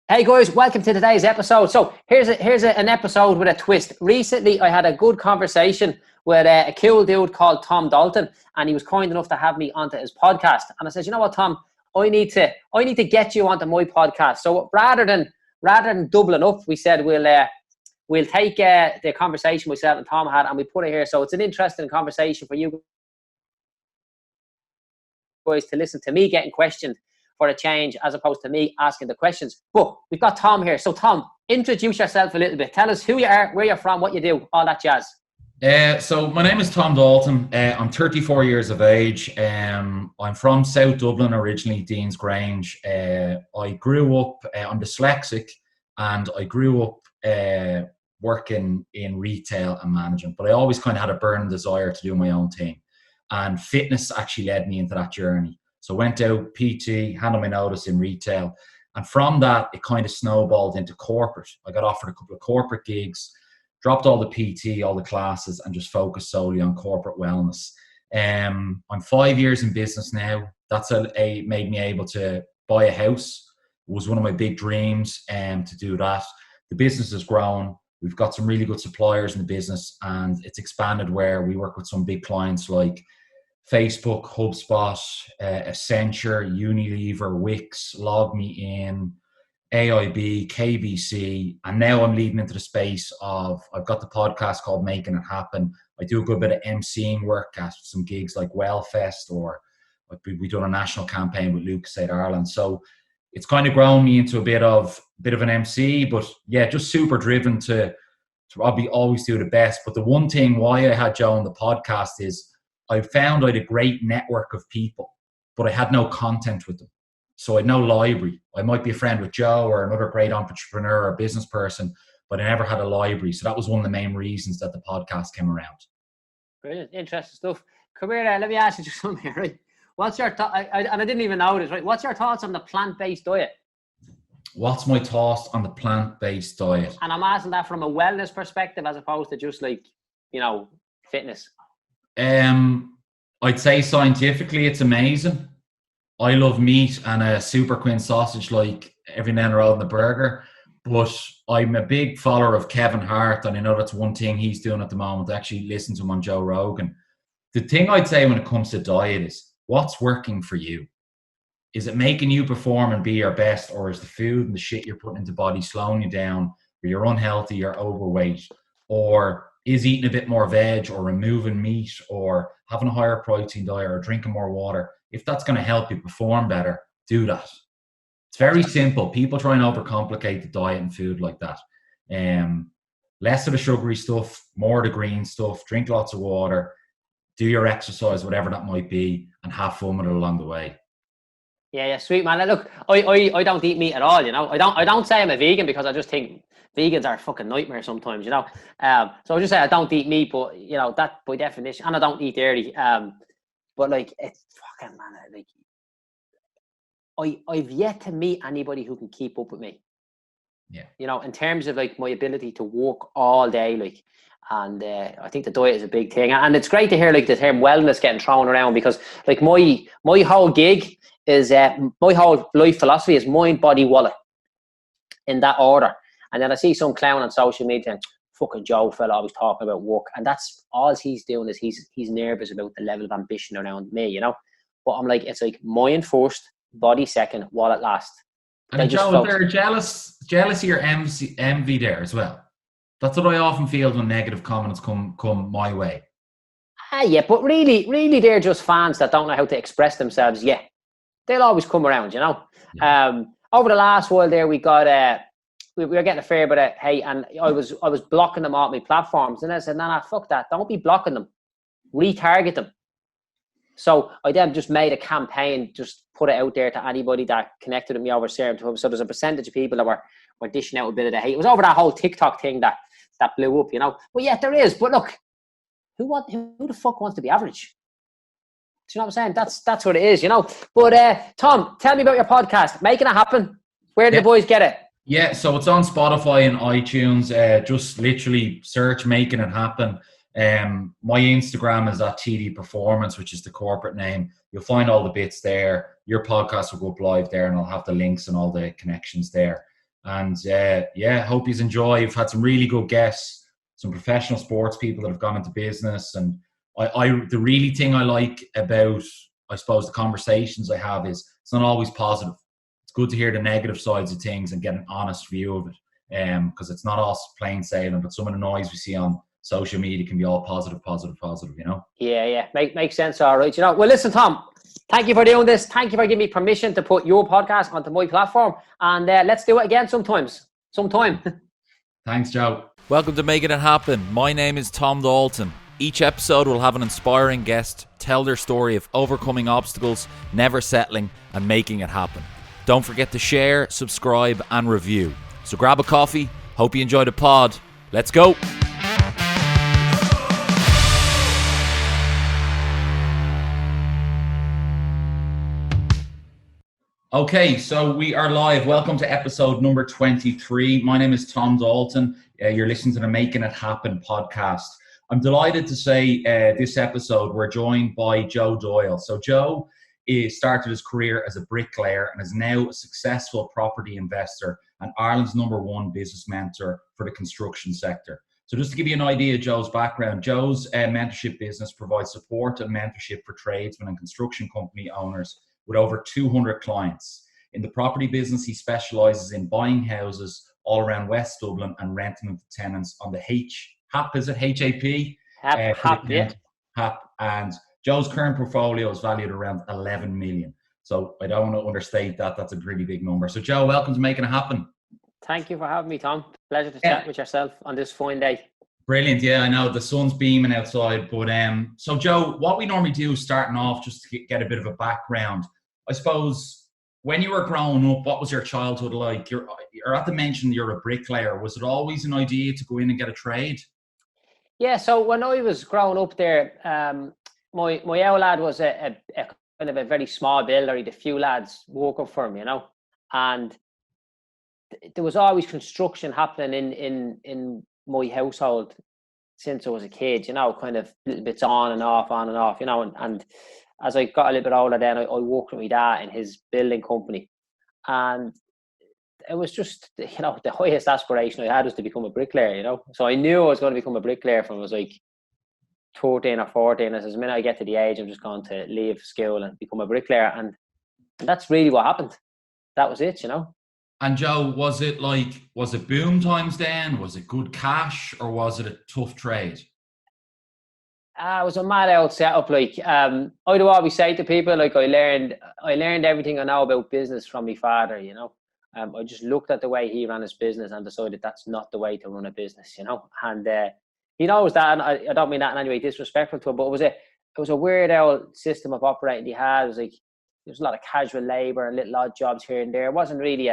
Hey guys, welcome to today's episode. So here's an episode with a twist. Recently, I had a good conversation with a cool dude called Tom Dalton, and he was kind enough to have me onto his podcast. And I said, you know what, Tom, I need to get you onto my podcast. So rather than doubling up, we said we'll take the conversation myself and Tom had, and we put it here. So it's an interesting conversation for you guys to listen to me getting questioned for a change as opposed to me asking the questions. But we've got Tom here. So Tom, introduce yourself a little bit. Tell us who you are, where you're from, what you do, all that jazz. So my name is Tom Dalton. I'm 34 years of age. I'm from South Dublin originally, Dean's Grange. I grew up, I'm dyslexic, and I grew up working in retail and management, but I always kind of had a burning desire to do my own thing. And fitness actually led me into that journey. So went out PT, handed my notice in retail. And from that, it kind of snowballed into corporate. I got offered a couple of corporate gigs, dropped all the PT, all the classes, and just focused solely on corporate wellness. I'm 5 years in business now. That's made me able to buy a house. It was one of my big dreams to do that. The business has grown. We've got some really good suppliers in the business, and it's expanded where we work with some big clients like Facebook, HubSpot, Accenture, Unilever, Wix, LogMeIn, AIB, KBC, and now I'm leading into the space of, I've got the podcast called Making It Happen. I do a good bit of MCing work at some gigs like Wellfest, or we've done a national campaign with Lucas St. Ireland. So it's kind of grown me into a bit of an MC, but yeah, just super driven to probably always do the best. But the one thing why I had Joe on the podcast is I found I had a great network of people, but I had no content with them. So I had no library. I might be a friend with Joe or another great entrepreneur or business person, but I never had a library. So that was one of the main reasons that the podcast came around. Brilliant, interesting stuff. Come here, let me ask you just something here, right? What's your and I didn't even know this, right? What's your thoughts on the plant-based diet? What's my thoughts on the plant-based diet? And I'm asking that from a wellness perspective as opposed to just like, fitness. I'd say scientifically it's amazing. I love meat and a super queen sausage like every now and then in the burger, but I'm a big follower of Kevin Hart, and I know that's one thing he's doing at the moment. I actually listen to him on Joe Rogan. The thing I'd say when it comes to diet is, what's working for you? Is it making you perform and be your best, or is the food and the shit you're putting into body slowing you down, or you're unhealthy, you're overweight, or is eating a bit more veg or removing meat or having a higher protein diet or drinking more water? If that's going to help you perform better, do that. It's very simple. People try and overcomplicate the diet and food like that. Less of the sugary stuff, more of the green stuff, drink lots of water, do your exercise, whatever that might be, and have fun with it along the way. Yeah, sweet, man. Look, I don't eat meat at all, I don't say I'm a vegan because I just think vegans are a fucking nightmare sometimes, So I just say I don't eat meat, but that by definition, and I don't eat dairy. But like, it's fucking, man, like I've yet to meet anybody who can keep up with me. Yeah. In terms of like my ability to walk all day, like, and I think the diet is a big thing. And it's great to hear like the term wellness getting thrown around, because like my whole gig is my whole life philosophy is mind, body, wallet, in that order. And then I see some clown on social media, fucking Joe fella always talking about work, and that's all he's doing is he's nervous about the level of ambition around me, But I'm like, it's like mind first, body second, wallet last. And Joe, is there jealousy or envy there as well? That's what I often feel when negative comments come my way. Yeah, but really they're just fans that don't know how to express themselves yet. They'll always come around, Yeah. Over the last while there, we got we were getting a fair bit of hate, and I was blocking them off my platforms, and I said, nah, fuck that, don't be blocking them, retarget them. So I then just made a campaign, just put it out there to anybody that connected with me over Serum. So there's a percentage of people that were dishing out a bit of the hate. It was over that whole TikTok thing that blew up, Well, yeah, there is, but look, who the fuck wants to be average? Do you know what I'm saying? That's what it is, But Tom, tell me about your podcast, Making It Happen. Where do the boys get it? Yeah, so it's on Spotify and iTunes. Just literally search Making It Happen. My Instagram is at TD Performance, which is the corporate name. You'll find all the bits there. Your podcast will go up live there, and I'll have the links and all the connections there. And hope you enjoy. We've had some really good guests, some professional sports people that have gone into business. And the really thing I like about, I suppose, the conversations I have is it's not always positive. It's good to hear the negative sides of things and get an honest view of it. Because it's not us plain sailing, but some of the noise we see on social media can be all positive, you know? Yeah. Makes sense. All right. You know, well, listen, Tom, thank you for doing this. Thank you for giving me permission to put your podcast onto my platform. And let's do it again sometime. Thanks, Joe. Welcome to Making It Happen. My name is Tom Dalton. Each episode will have an inspiring guest tell their story of overcoming obstacles, never settling, and making it happen. Don't forget to share, subscribe, and review. So grab a coffee. Hope you enjoy the pod. Let's go. Okay, so we are live. Welcome to episode number 23. My name is Tom Dalton. You're listening to the Making It Happen podcast. I'm delighted to say this episode we're joined by Joe Doyle. So Joe started his career as a bricklayer and is now a successful property investor and Ireland's #1 business mentor for the construction sector. So just to give you an idea of Joe's background, Joe's mentorship business provides support and mentorship for tradesmen and construction company owners with over 200 clients. In the property business, he specialises in buying houses all around West Dublin and renting them to tenants on the HAP, is it? HAP? HAP. And Joe's current portfolio is valued around 11 million. So I don't want to understate that. That's a pretty big number. So Joe, welcome to Making It Happen. Thank you for having me, Tom. Pleasure to chat with yourself on this fine day. Brilliant. Yeah, I know the sun's beaming outside. But so Joe, what we normally do starting off, just to get a bit of a background, I suppose when you were growing up, what was your childhood like? You're at the mention you're a bricklayer. Was it always an idea to go in and get a trade? Yeah, so when I was growing up there, my old lad was a kind of a very small builder. He had a few lads working for him, you know, and there was always construction happening in my household since I was a kid, you know, kind of little bits on and off, you know, and as I got a little bit older then I worked with my dad in his building company, and it was just, you know, the highest aspiration I had was to become a bricklayer, you know. So I knew I was going to become a bricklayer from I was like 13 or 14. I said, the minute I get to the age, I'm just going to leave school and become a bricklayer. And that's really what happened. That was it, you know. And Joe, was it boom times then? Was it good cash, or was it a tough trade? It was a mad old setup. Like, I do always say to people, like, I learned everything I know about business from my father, you know. I just looked at the way he ran his business and decided that's not the way to run a business, you know. And he knows that, and I don't mean that in any way disrespectful to him, but it was a weird old system of operating he had. It was like there was a lot of casual labour and little odd jobs here and there. It wasn't really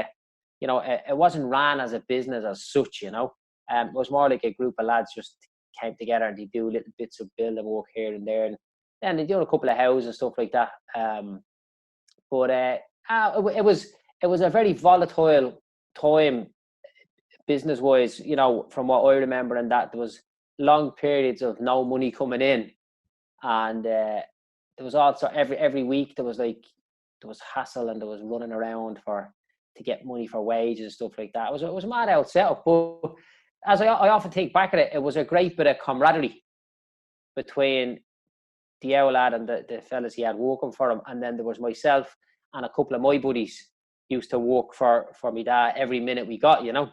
it wasn't ran as a business as such, you know. It was more like a group of lads just came together and they do little bits of building work here and there, and then they do a couple of houses and stuff like that. It was a very volatile time business-wise, you know, from what I remember, and that there was long periods of no money coming in, and there was also every week there was hassle and there was running around to get money for wages and stuff like that. It was a mad out setup, but as I often think back at it, it was a great bit of camaraderie between the old lad and the fellas he had working for him, and then there was myself and a couple of my buddies used to work for me dad every minute we got, you know.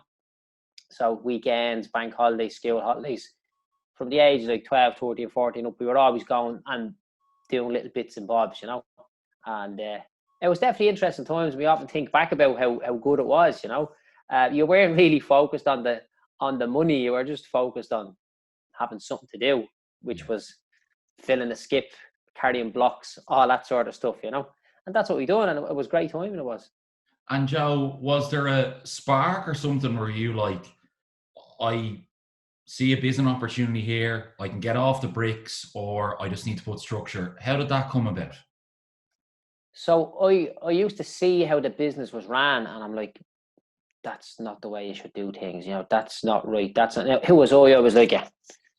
So weekends, bank holidays, school holidays, from the age of like 12, 13, 14 up, we were always going and doing little bits and bobs, you know. And it was definitely interesting times. We often think back about how good it was, you know. You weren't really focused on the money. You were just focused on having something to do, which was filling a skip, carrying blocks, all that sort of stuff, you know. And that's what we done, and it was great time, and it was. And Joe, was there a spark or something where you like, I see a business opportunity here, I can get off the bricks, or I just need to put structure? How did that come about? So I used to see how the business was ran, and I'm like, that's not the way you should do things, you know. That's not right. That's not. Who was I? I was like a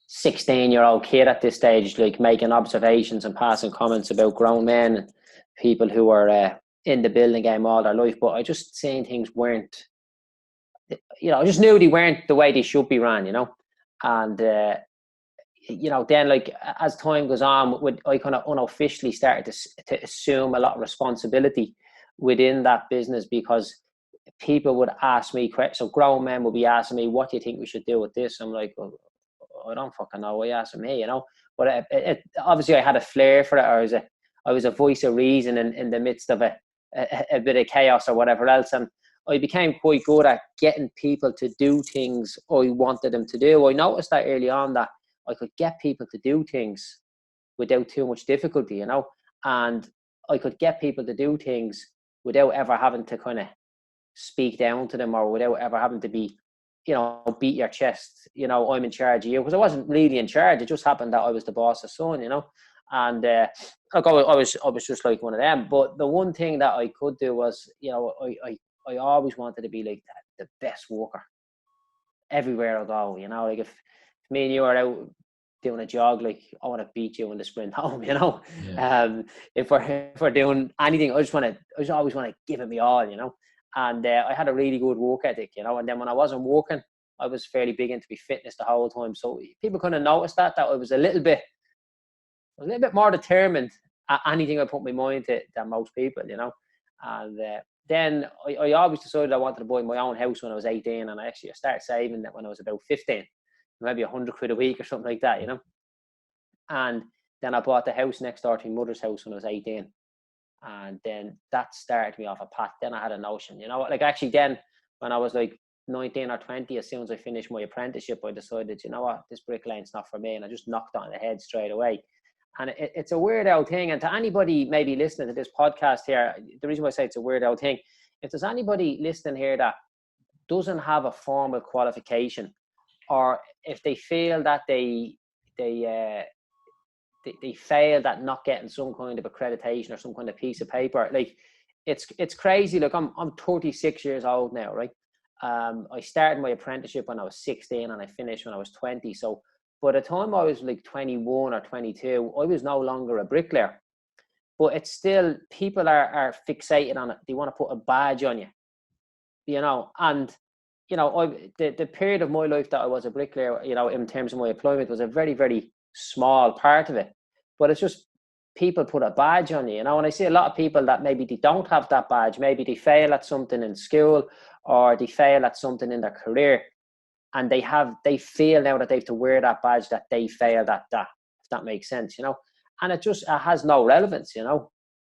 16-year-old kid at this stage, like making observations and passing comments about grown men, people who were in the building game all their life. But I just seen things weren't you know, I just knew they weren't the way they should be ran, you know. And you know, then like as time goes on, I kind of unofficially started to assume a lot of responsibility within that business, because people would ask me questions. So grown men would be asking me, what do you think we should do with this? I'm like, well, I don't fucking know. Why you asking me, you know? But obviously I had a flair for it. I was a voice of reason in the midst of a bit of chaos or whatever else. And I became quite good at getting people to do things I wanted them to do. I noticed that early on, that I could get people to do things without too much difficulty, you know, and I could get people to do things without ever having to kind of speak down to them, or without ever having to be, you know, beat your chest, you know, I'm in charge of you, because I wasn't really in charge. It just happened that I was the boss's son, you know. And look, I was just like one of them. But the one thing that I could do was, you know, I always wanted to be like the best worker everywhere I go, you know. Like if me and you are out doing a jog, like I want to beat you in the sprint home, you know. Yeah. If we're doing anything, I just always want to give it me all, you know. And I had a really good work ethic, you know. And then when I wasn't working, I was fairly big into my fitness the whole time. So people kind of noticed that I was a little bit more determined at anything I put my mind to than most people, you know. And then I always decided I wanted to buy my own house when I was 18, and I started saving that when I was about 15, maybe 100 quid a week or something like that, you know. And then I bought the house next door to my mother's house when I was 18. And then that started me off a path. Then I had a notion, you know, like actually then when I was like 19 or 20, as soon as I finished my apprenticeship, I decided, you know what, this bricklane's not for me. And I just knocked it on the head straight away. And it's a weird old thing. And to anybody maybe listening to this podcast here, the reason why I say it's a weird old thing, if there's anybody listening here that doesn't have a formal qualification, or if they feel that they failed at not getting some kind of accreditation or some kind of piece of paper, like it's crazy. Like I'm 36 years old now, right? I started my apprenticeship when I was 16 and I finished when I was 20. So by the time I was like 21 or 22, I was no longer a bricklayer. But it's still, people are fixated on it. They want to put a badge on you, you know. And you know, the period of my life that I was a bricklayer, you know, in terms of my employment, was a very, very small part of it. But it's just people put a badge on you, you know. And I see a lot of people that maybe they don't have that badge. Maybe they fail at something in school, or they fail at something in their career, and they feel now that they have to wear that badge that they failed at that, if that makes sense, you know. And it has no relevance, you know.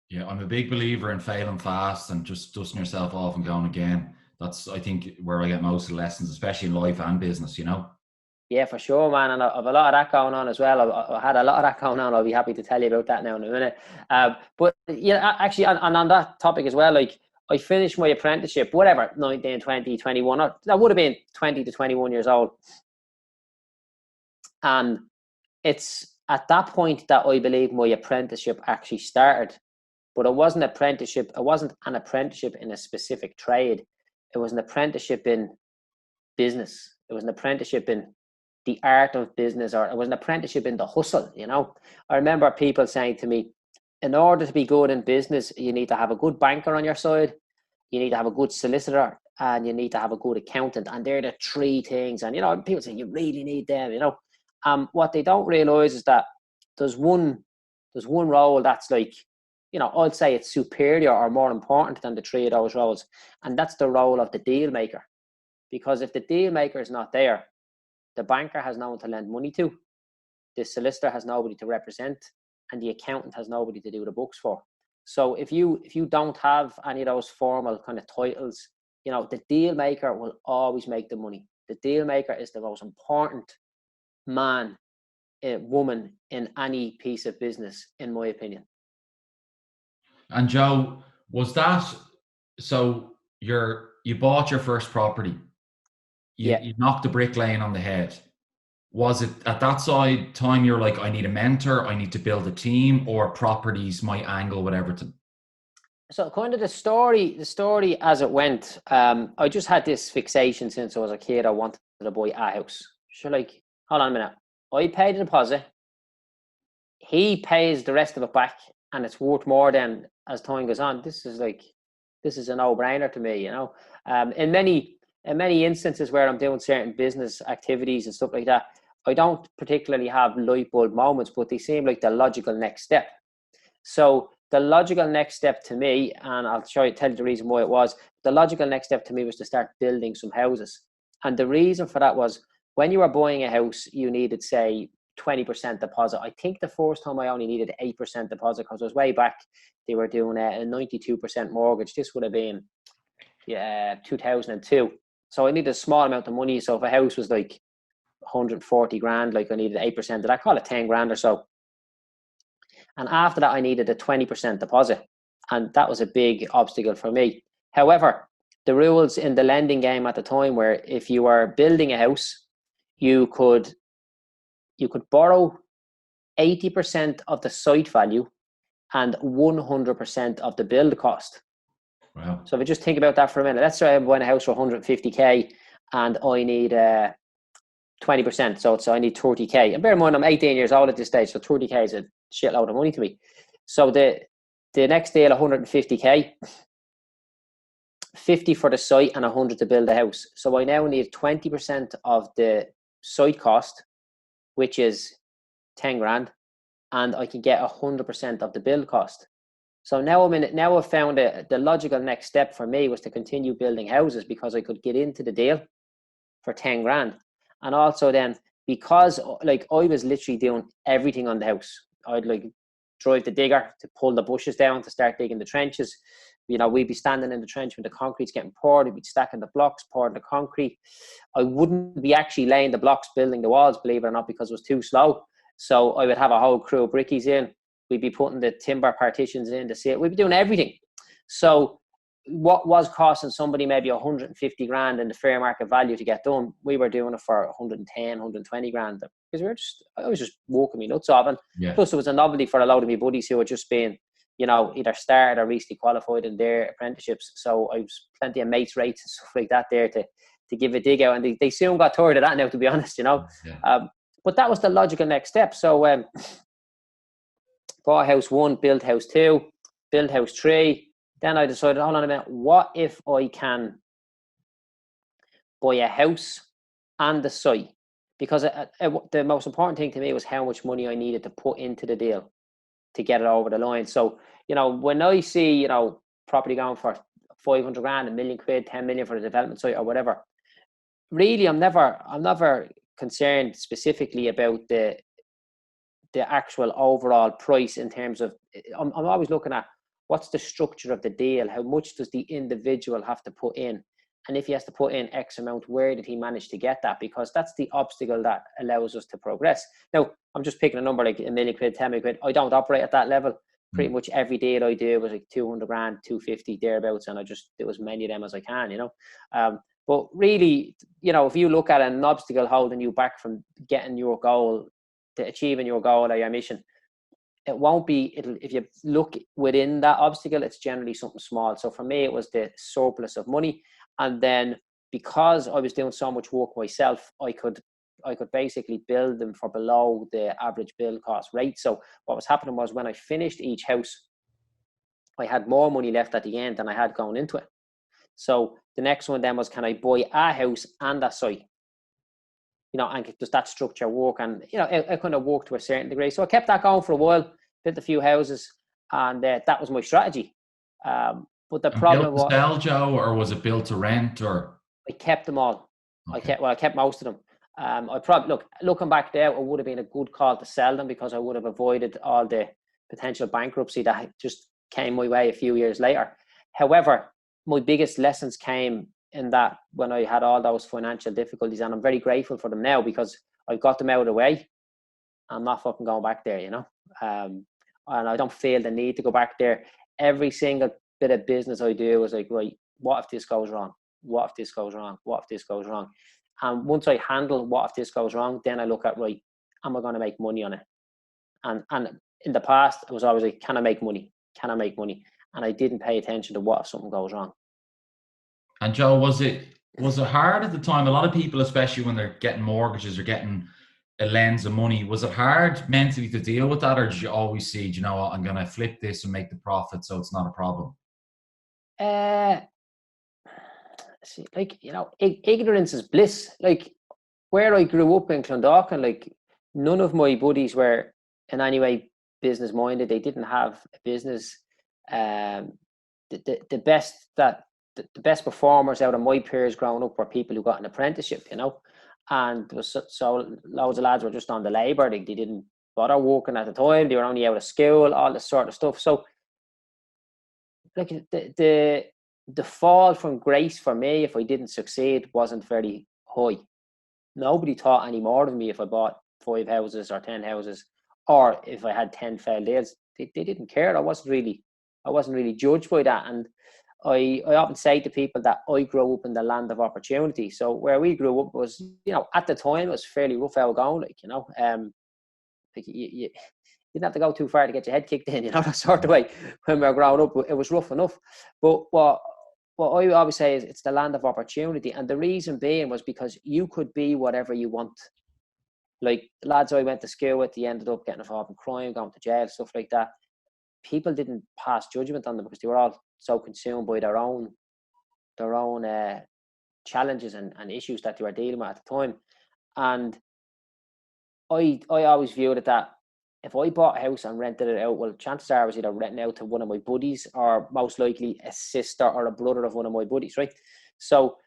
Yeah, I'm a big believer in failing fast and just dusting yourself off and going again. That's, I think, where I get most of the lessons, especially in life and business, you know. Yeah, for sure, man. And I've a lot of that going on as well. I had a lot of that going on. I'll be happy to tell you about that now in a minute. But yeah, actually, and on that topic as well, like I finished my apprenticeship, whatever, 19, 20, 21, or that would have been 20 to 21 years old. And it's at that point that I believe my apprenticeship actually started. But it wasn't an apprenticeship in a specific trade. It was an apprenticeship in business. It was an apprenticeship in the art of business, or it was an apprenticeship in the hustle, you know. I remember people saying to me, in order to be good in business, you need to have a good banker on your side, you need to have a good solicitor, and you need to have a good accountant. And they're the three things. And, you know, people say you really need them, you know. What they don't realize is that there's one role that's like, you know, I'd say it's superior or more important than the three of those roles. And that's the role of the deal maker. Because if the deal maker is not there, the banker has no one to lend money to, the solicitor has nobody to represent, and the accountant has nobody to do the books for. So if you don't have any of those formal kind of titles, you know, the deal maker will always make the money. The deal maker is the most important man, woman in any piece of business, in my opinion. And Joe, was that, so you bought your first property, you knocked the brick lane on the head. Was it at that time you're like, I need a mentor, I need to build a team, or properties my angle with Everton? So kind of the story as it went, I just had this fixation since I was a kid. I wanted to buy a house. So like, hold on a minute. I paid the deposit. He pays the rest of it back, and it's worth more than as time goes on. This is a no-brainer to me, you know. In many in many instances where I'm doing certain business activities and stuff like that, I don't particularly have light bulb moments, but they seem like the logical next step. So the logical next step to me, and I'll tell you the reason why it was, the logical next step to me was to start building some houses. And the reason for that was, when you were buying a house, you needed, say, 20% deposit. I think the first time I only needed 8% deposit, because it was way back, they were doing a 92% mortgage. This would have been 2002. So I needed a small amount of money. So if a house was like 140 grand, like I needed 8% of that, call it 10 grand or so. And after that, I needed a 20% deposit. And that was a big obstacle for me. However, the rules in the lending game at the time were, if you were building a house, you could borrow 80% of the site value and 100% of the build cost. Wow. So if you just think about that for a minute, let's say I'm buying a house for 150k and I need 20%. So I need 30k. And bear in mind, I'm 18 years old at this stage, so 30k is a shitload of money to me. So the next deal, 150k, 50 for the site and 100 to build a house. So I now need 20% of the site cost, which is 10 grand, and I can get 100% of the build cost. So now I've found the logical next step for me was to continue building houses, because I could get into the deal for 10 grand. And also then, because like I was literally doing everything on the house, I'd like drive the digger to pull the bushes down to start digging the trenches. You know, we'd be standing in the trench when the concrete's getting poured, we'd be stacking the blocks, pouring the concrete. I wouldn't be actually laying the blocks, building the walls, believe it or not, because it was too slow. So I would have a whole crew of brickies in. We'd be putting the timber partitions in to see it. We'd be doing everything. So what was costing somebody maybe 150 grand in the fair market value to get done, we were doing it for 110, 120 grand. Because I was just walking me nuts off. And plus it was a novelty for a lot of my buddies who were just being, you know, either started or recently qualified in their apprenticeships. So I was plenty of mates rates and stuff like that there to give a dig out. And they soon got tired of that now, to be honest, you know. But that was the logical next step. So bought house 1, build house 2, build house 3. Then I decided, hold on a minute, what if I can buy a house and the site? Because the most important thing to me was how much money I needed to put into the deal to get it over the line. So, you know, when I see, you know, property going for 500 grand, £1 million, 10 million for the development site or whatever, really, I'm never concerned specifically about the actual overall price in terms of, I'm always looking at what's the structure of the deal, how much does the individual have to put in, and if he has to put in X amount, where did he manage to get that? Because that's the obstacle that allows us to progress. Now, I'm just picking a number like £1 million, 10 million. I don't operate at that level. Pretty much every deal I do was like 200 grand, 250 thereabouts, and I just do as many of them as I can, you know. But really, you know, if you look at an obstacle holding you back from getting your goal, to achieving your goal or your mission, it won't be, if you look within that obstacle, it's generally something small. So for me, it was the surplus of money. And then because I was doing so much work myself, I could basically build them for below the average build cost rate. So what was happening was, when I finished each house, I had more money left at the end than I had going into it. So the next one then was, can I buy a house and a site? You know, and does that structure work? And, you know, it kind of worked to a certain degree. So I kept that going for a while, built a few houses, and that was my strategy. But the problem was, built to sell, Joe, or was it built to rent? Or I kept them all. Okay. I kept most of them. I probably, looking back there, it would have been a good call to sell them, because I would have avoided all the potential bankruptcy that just came my way a few years later. However, my biggest lessons came in that when I had all those financial difficulties, and I'm very grateful for them now, because I got them out of the way. I'm not fucking going back there, you know. And I don't feel the need to go back there. Every single bit of business I do is like, right, what if this goes wrong? What if this goes wrong? What if this goes wrong? And once I handle what if this goes wrong, then I look at, right, am I going to make money on it? And in the past, it was always like, can I make money? Can I make money? And I didn't pay attention to what if something goes wrong. And Joe, was it hard at the time? A lot of people, especially when they're getting mortgages or getting a lens of money, was it hard mentally to deal with that, or did you always see, you know what, I'm going to flip this and make the profit, so it's not a problem? see, like, you know, ignorance is bliss. Like, where I grew up in Clondalkin, like, none of my buddies were in any way business minded. They didn't have a business. The best performers out of my peers growing up were people who got an apprenticeship, you know, and there was so loads of lads were just on the labour. They didn't bother working at the time. They were only out of school, all this sort of stuff. So, like, the fall from grace for me, if I didn't succeed, wasn't very high. Nobody thought any more of me if I bought 5 houses or 10 houses, or if I had 10 failed deals. They didn't care. I wasn't really judged by that. And I often say to people that I grew up in the land of opportunity. So where we grew up was, you know, at the time it was fairly rough out going, like, you know, like you didn't have to go too far to get your head kicked in, you know, that sort of way. When we were growing up, it was rough enough. But what I always say is it's the land of opportunity. And the reason being was because you could be whatever you want. Like, the lads I went to school with, they ended up getting involved in crime, going to jail, stuff like that. People didn't pass judgment on them because they were all so consumed by their own challenges and issues that they were dealing with at the time. And I always viewed it that if I bought a house and rented it out, well, chances are I was either renting out to one of my buddies or most likely a sister or a brother of one of my buddies, right? So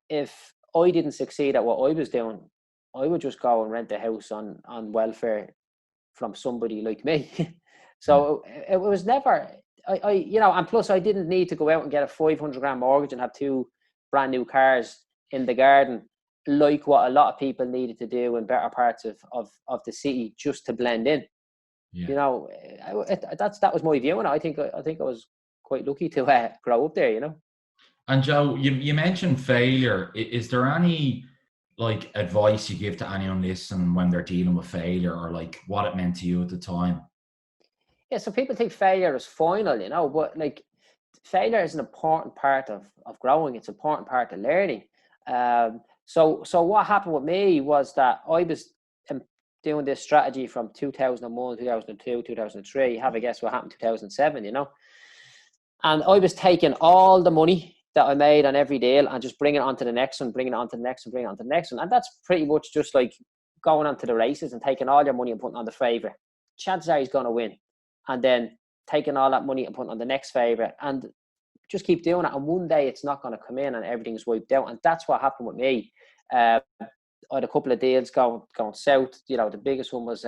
if I didn't succeed at what I was doing, I would just go and rent a house on welfare from somebody like me. So it was never, you know, and plus I didn't need to go out and get a 500 grand mortgage and have 2 brand new cars in the garden, like what a lot of people needed to do in better parts of the city just to blend in. Yeah. You know, that was my view, and I think I was quite lucky to grow up there, you know. And Joe, you mentioned failure. Is there any like advice you give to anyone listening when they're dealing with failure, or like what it meant to you at the time? Yeah, so people think failure is final, you know, but like, failure is an important part of growing. It's an important part of learning. So what happened with me was that I was doing this strategy from 2001, 2002, 2003. Have a guess what happened in 2007, you know? And I was taking all the money that I made on every deal and just bringing it on to the next one, bringing it on to the next one, bringing it on to the next one. And that's pretty much just like going on to the races and taking all your money and putting on the favourite. Chances are he's going to win. And then taking all that money and putting on the next favourite. And just keep doing it. And one day it's not going to come in and everything's wiped out. And that's what happened with me. I had a couple of deals going south. You know, the biggest one was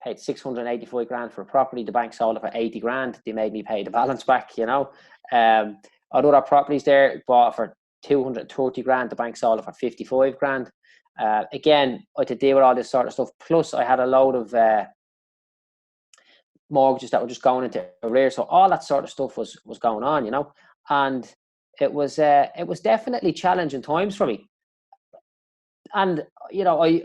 paid 685 grand for a property. The bank sold it for 80 grand. They made me pay the balance back, you know. I had other properties there, bought for 230 grand. The bank sold it for 55 grand. Again, I had to deal with all this sort of stuff. Plus, I had a load of mortgages that were just going into arrears. So all that sort of stuff was going on, you know. And it was definitely challenging times for me. And, you know, I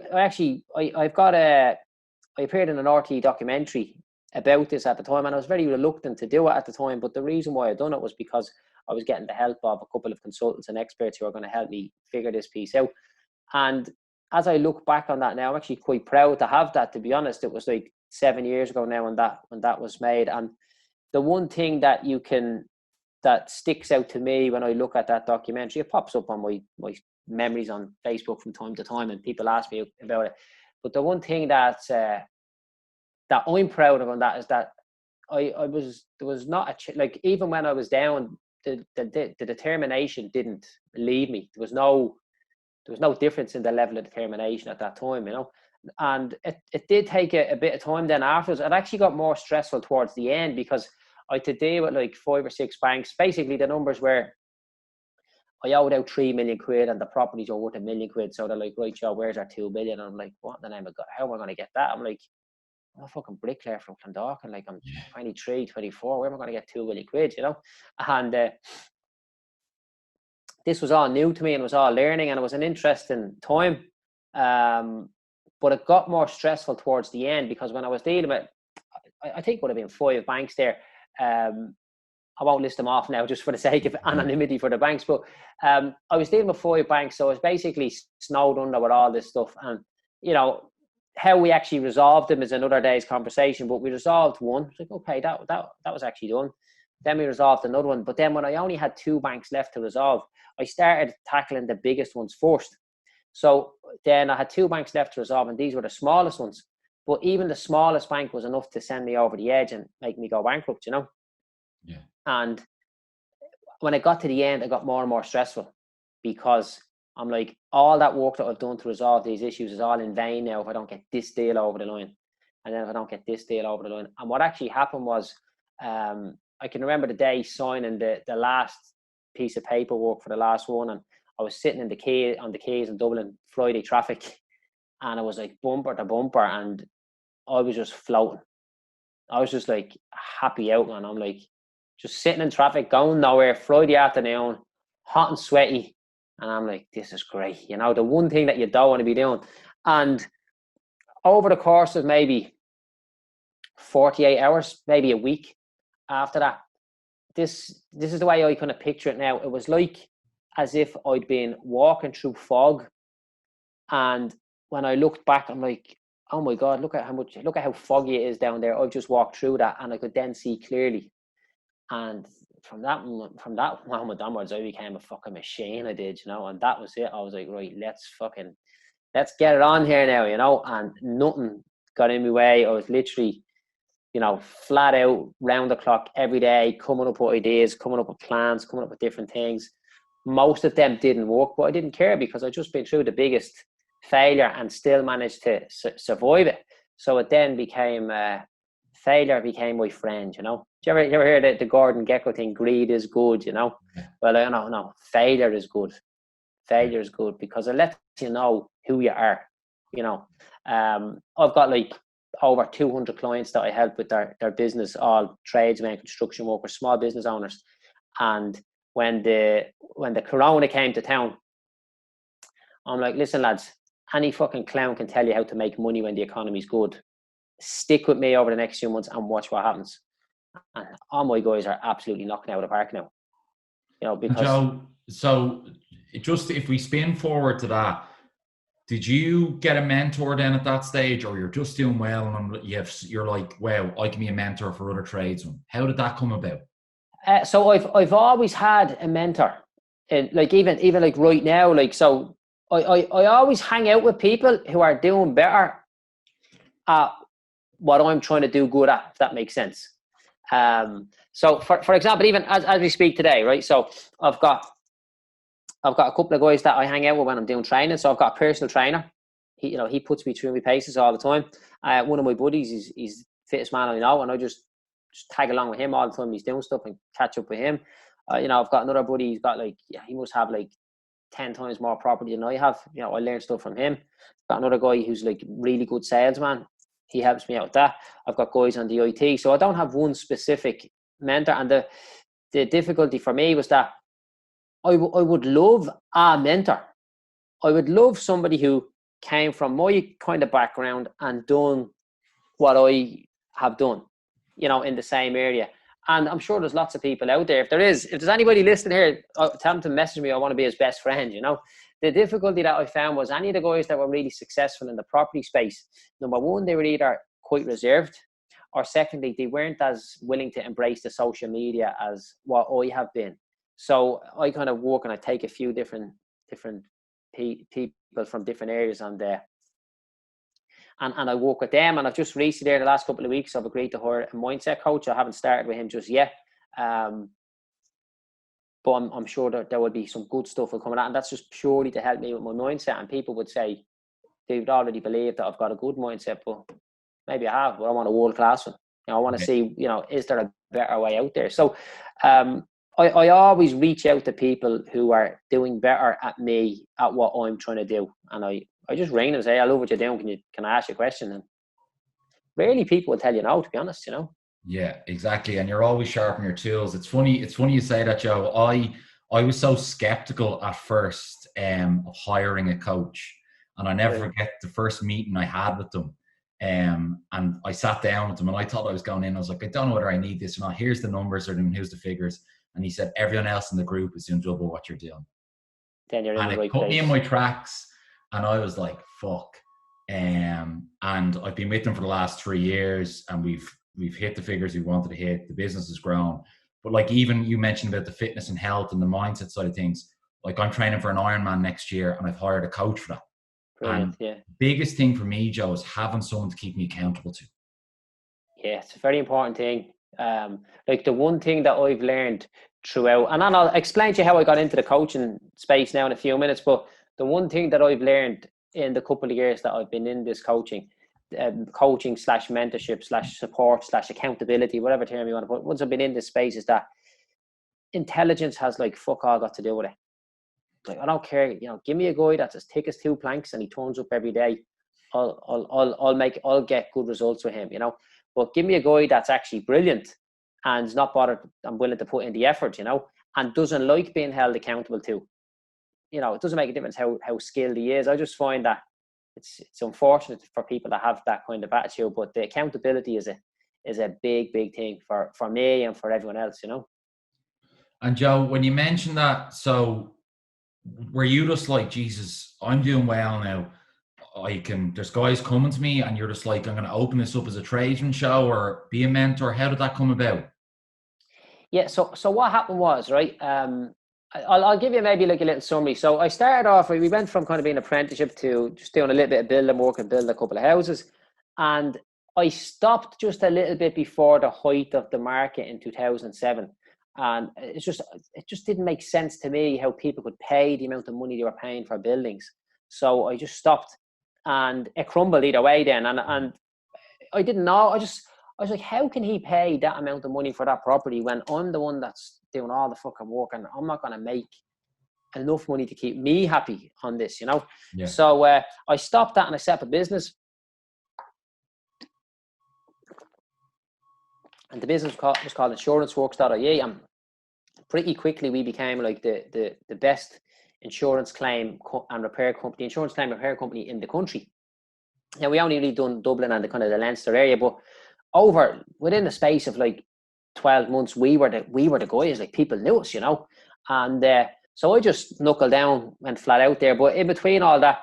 appeared in an RT documentary about this at the time, and I was very reluctant to do it at the time. But the reason why I done it was because I was getting the help of a couple of consultants and experts who are going to help me figure this piece out. And as I look back on that now, I'm actually quite proud to have that, to be honest. It was like 7 years ago now when that was made. And the one thing that sticks out to me when I look at that documentary, it pops up on my memories on Facebook from time to time, and people ask me about it. But the one thing that I'm proud of on that is that there was not like, even when I was down, the determination didn't leave me. There was no difference in the level of determination at that time, you know. And it did take a bit of time then afterwards. It actually got more stressful towards the end because I had to deal with like 5 or 6 banks. Basically, the numbers were, I owed out 3 million quid and the properties are worth £1 million. So they're like, right, Joe, where's our 2 billion? And I'm like, what in the name of God? How am I going to get that? I'm like, I'm a fucking bricklayer from Clondalkin. Like, I'm 23, 24. Where am I going to get 2 million quid, you know? And this was all new to me and it was all learning, and it was an interesting time. But it got more stressful towards the end because when I was dealing with, I think it would have been 5 banks there. I won't list them off now just for the sake of anonymity for the banks, but I was dealing with 5 banks, so I was basically snowed under with all this stuff. And, you know, how we actually resolved them is another day's conversation, but we resolved one. It's like, okay, that was actually done. Then we resolved another one. But then when I only had 2 banks left to resolve, I started tackling the biggest ones first. So then I had 2 banks left to resolve, and these were the smallest ones. But even the smallest bank was enough to send me over the edge and make me go bankrupt, you know? Yeah. And when I got to the end, it got more and more stressful, because I'm like, all that work that I've done to resolve these issues is all in vain now if I don't get this deal over the line. And then if I don't get this deal over the line. And what actually happened was, I can remember the day signing the last piece of paperwork for the last one, and I was sitting on the quays in Dublin, Friday traffic, and I was like bumper to bumper, and I was just floating. I was just like happy out, man. I'm like just sitting in traffic, going nowhere, Friday afternoon, hot and sweaty, and I'm like, this is great. You know, the one thing that you don't want to be doing. And over the course of maybe 48 hours, maybe a week after that, this is the way I kind of picture it now. It was like as if I'd been walking through fog, and when I looked back, I'm like, oh my God, look at how foggy it is down there. I've just walked through that, and I could then see clearly. And from that moment onwards, I became a fucking machine. I did, you know, and that was it. I was like, right, let's get it on here now, you know, and nothing got in my way. I was literally, you know, flat out round the clock every day, coming up with ideas, coming up with plans, coming up with different things. Most of them didn't work, but I didn't care, because I'd just been through the biggest failure and still managed to survive it. So it then became failure became my friend, you know. Do you ever hear the Gordon Gecko thing? Greed is good, you know. Yeah. Well, no, failure is good. Failure is good, because it lets you know who you are, you know. I've got like over 200 clients that I help with their business, all tradesmen, construction workers, small business owners. And when the corona came to town, I'm like, listen, lads, any fucking clown can tell you how to make money when the economy's good. Stick with me over the next few months and watch what happens. And all my guys are absolutely knocking out of the park now. You know, because Joe, so just if we spin forward to that, did you get a mentor then at that stage, or you're just doing well and you're like, wow, I can be a mentor for other tradesmen? How did that come about? So I've always had a mentor, and like even like right now, like, so I always hang out with people who are doing better at what I'm trying to do good at, if that makes sense. So for example, even as we speak today, right? So I've got a couple of guys that I hang out with when I'm doing training. So I've got a personal trainer. He puts me through my paces all the time. One of my buddies, he's the fittest man I know, and I just tag along with him all the time. He's doing stuff and catch up with him. I've got another buddy. He's got he must have like 10 times more property than I have. I learn stuff from him. Got another guy who's like really good salesman. He helps me out with that. I've got guys on the IT. So I don't have one specific mentor. And the difficulty for me was that I would love a mentor. I would love somebody who came from my kind of background and done what I have done, in the same area. And I'm sure there's lots of people out there. If there's anybody listening here, tell them to message me. I want to be his best friend, The difficulty that I found was any of the guys that were really successful in the property space, number one, they were either quite reserved, or secondly, they weren't as willing to embrace the social media as what I have been. So I kind of work and I take a few different people from different areas on there. And I work with them. And I've just recently, the last couple of weeks, I've agreed to hire a mindset coach. I haven't started with him just yet. But I'm sure that there will be some good stuff coming out. And that's just purely to help me with my mindset. And people would say, they would already believe that I've got a good mindset, but maybe I have, but I want a world-class one. I want to see, is there a better way out there? So I always reach out to people who are doing better at me at what I'm trying to do. And I just ring them and say, I love what you're doing. Can I ask you a question? And rarely people will tell you no, to be honest, Yeah, exactly. And you're always sharpening your tools. It's funny you say that, Joe. I was so skeptical at first of hiring a coach. And I never forget the first meeting I had with them. And I sat down with them and I thought I was going in. I was like, I don't know whether I need this or not. Here's the numbers or here's the figures. And he said, everyone else in the group is doing double what you're doing. Then you're in the right it put place. me in my tracks. And I was like, fuck. And I've been with them for the last 3 years, and we've hit the figures we wanted to hit. The business has grown. But like even you mentioned about the fitness and health and the mindset side of things, like I'm training for an Ironman next year and I've hired a coach for that. Brilliant, And yeah. biggest thing for me, Joe, is having someone to keep me accountable to. Yeah, it's a very important thing. Like the one thing that I've learned throughout, and then I'll explain to you how I got into the coaching space now in a few minutes, but the one thing that I've learned in the couple of years that I've been in this coaching slash mentorship slash support slash accountability, whatever term you want to put, once I've been in this space, is that intelligence has like fuck all got to do with it. Like, I don't care, give me a guy that's as thick as two planks and he turns up every day. I'll get good results with him, But give me a guy that's actually brilliant and is not bothered and willing to put in the effort, and doesn't like being held accountable to. It doesn't make a difference how skilled he is. I just find that it's unfortunate for people that have that kind of attitude, but the accountability is a big thing for me and for everyone else, And Joe, when you mentioned that, so were you just like, Jesus, I'm doing well now, there's guys coming to me, and you're just like, I'm going to open this up as a tradesman show or be a mentor? How did that come about? Yeah, so what happened was, right, I'll give you maybe like a little summary. So I started off, we went from kind of being an apprenticeship to just doing a little bit of building work and building a couple of houses. And I stopped just a little bit before the height of the market in 2007. And it just didn't make sense to me how people could pay the amount of money they were paying for buildings. So I just stopped, and it crumbled either way then. And I didn't know. I was like, how can he pay that amount of money for that property when I'm the one that's doing all the fucking work, and I'm not going to make enough money to keep me happy on this, Yeah. So I stopped that and I set up a business. And the business was called insuranceworks.ie, and pretty quickly we became like the best insurance claim and repair company in the country. Now, we only really done Dublin and the kind of the Leinster area, but within the space of like 12 months, we were the guys. Like, people knew us, and so I just knuckled down, went flat out there. But in between all that,